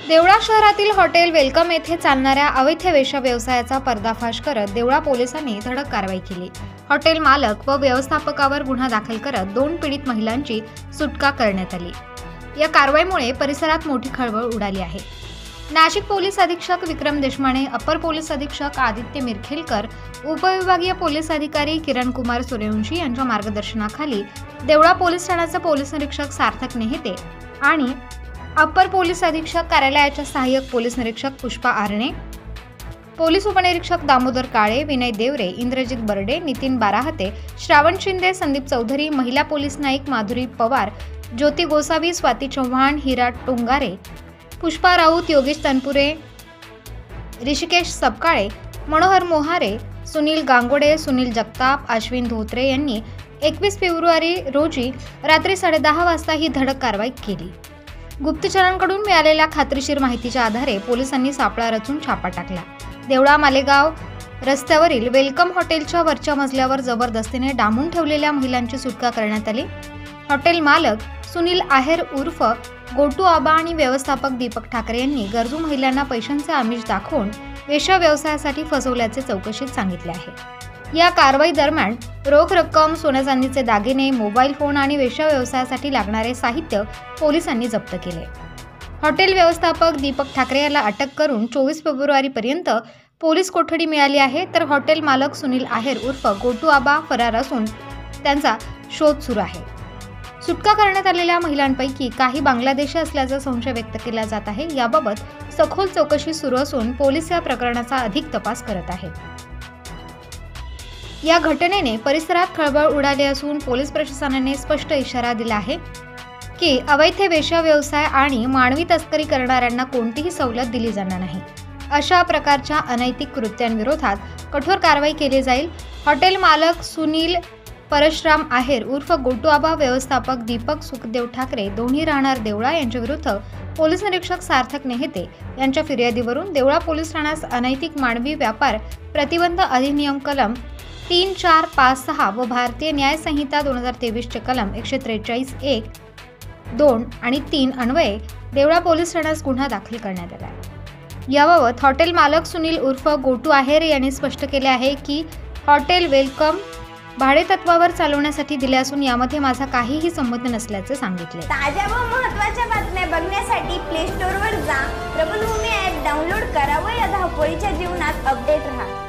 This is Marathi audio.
देवळा शहरातील हॉटेल वेलकम येथे चालणाऱ्या अवैध वेश्या व्यवसायाचा पर्दाफाश करत देवळा पोलिसांनी धडक कारवाई केली। हॉटेल मालक व व्यवस्थापकावर गुन्हा दाखल करत 2 पीडित महिलांची सुटका करण्यात आली। या कारवाईमुळे परिसरात मोठी खळबळ उडाली आहे। नाशिक पोलीस अधीक्षक विक्रम देशमाने, अपर पोलीस अधीक्षक आदित्य मिरखेलकर, उपविभागीय पोलीस अधिकारी किरण कुमार सूर्यवंशी यांच्या मार्गदर्शनाखाली देवळा पोलीस ठाण्याचे पोलीस निरीक्षक सार्थक नेहते आणि अपर पोलीस अधीक्षक कार्यालयाच्या सहाय्यक पोलीस निरीक्षक पुष्पा आरणे, पोलीस उपनिरीक्षक दामोदर काळे, विनय देवरे, इंद्रजित बर्डे, नितीन बाराहते, श्रावण शिंदे, संदीप चौधरी, महिला पोलीस नाईक माधुरी पवार, ज्योती गोसावी, स्वाती चव्हाण, हिरा टोंगारे, पुष्पा राऊत, योगेश तनपुरे, ऋषिकेश सबकाळे, मनोहर मोहारे, सुनील गांगोडे, सुनील जगताप, अश्विन धोत्रे यांनी 21 फेब्रुवारी रोजी रात्री 10:30 वाजता ही धडक कारवाई केली। गुप्तचरांकडून मिळालेल्या खात्रीशीर माहितीच्या आधारे पोलिसांनी सापळा रचून छापा टाकला। देवळा मालेगाव रस्त्यावरील वेलकम हॉटेलच्या वरच्या मजल्यावर जबरदस्तीने डांबून ठेवलेल्या महिलांची सुटका करण्यात आली। हॉटेल मालक सुनील आहेर उर्फ गोटू आबा आणि व्यवस्थापक दीपक ठाकरे यांनी गरजू महिलांना पैशांचे आमिष दाखवून वेश्या व्यवसायासाठी फसवल्याचे चौकशीत सांगितले आहे। या कारवाई दरम्यान रोख रक्कम, सोन्या चांदीचे दागिने, मोबाईल फोन आणि वेश्या व्यवसायासाठी लागणारे साहित्य पोलिसांनी जप्त केले। हॉटेल व्यवस्थापक दीपक ठाकरे याला अटक करून 24 फेब्रुवारीपर्यंत पोलीस कोठडी मिळाली आहे, तर हॉटेल मालक सुनील आहेर उर्फ गोटू आबा फरार असून त्यांचा शोध सुरू आहे। सुटका करण्यात आलेल्या महिलांपैकी काही बांगलादेशी असल्याचा संशय व्यक्त केला जात आहे। याबाबत सखोल चौकशी सुरू असून पोलीस या प्रकरणाचा अधिक तपास करत आहेत। या घटनेने परिसरात खळबळ उडाली असून पोलीस प्रशासनाने स्पष्ट इशारा दिला आहे की अवैध वेश्या व्यवसाय आणि मानवी तस्करी करणाऱ्यांना कोणतीही सवलत दिली जाणार नाही। अशा प्रकारच्या अनैतिक कृत्यांविरोधात कठोर कारवाई केली जाईल। हॉटेल मालक सुनील परशुराम आहेर उर्फ गोटू आबा, व्यवस्थापक दीपक सुखदेव ठाकरे दोन्ही राहणार देवळा यांच्या विरुद्ध पोलीस निरीक्षक सार्थक नेहते यांच्या फिर्यादीवरून देवळा पोलीस ठाण्यास अनैतिक मानवी व्यापार प्रतिबंध अधिनियम कलम 3, 4, 5, 6 व भारतीय न्याय संहिता 2023 चे कलम 143, 1, 2 आणि 3 अन्वये देवळा पोलीस ठाण्यास गुन्हा दाखल करण्यात आला आहे। याबाबत हॉटेल मालक सुनील उर्फ गोटू आहेर यांनी स्पष्ट केले आहे की हॉटेल वेलकम भाडेतत्वावर चालवण्यासाठी दिले असून यामध्ये माझा काहीही संबंध नसल्याचे सांगितले। ताज्या व महत्त्वाच्या बातम्या बघण्यासाठी प्ले स्टोअरवर जा, प्रबलभूमी ॲप डाउनलोड करा व या धावपळीच्या जीवनात अपडेट राहा।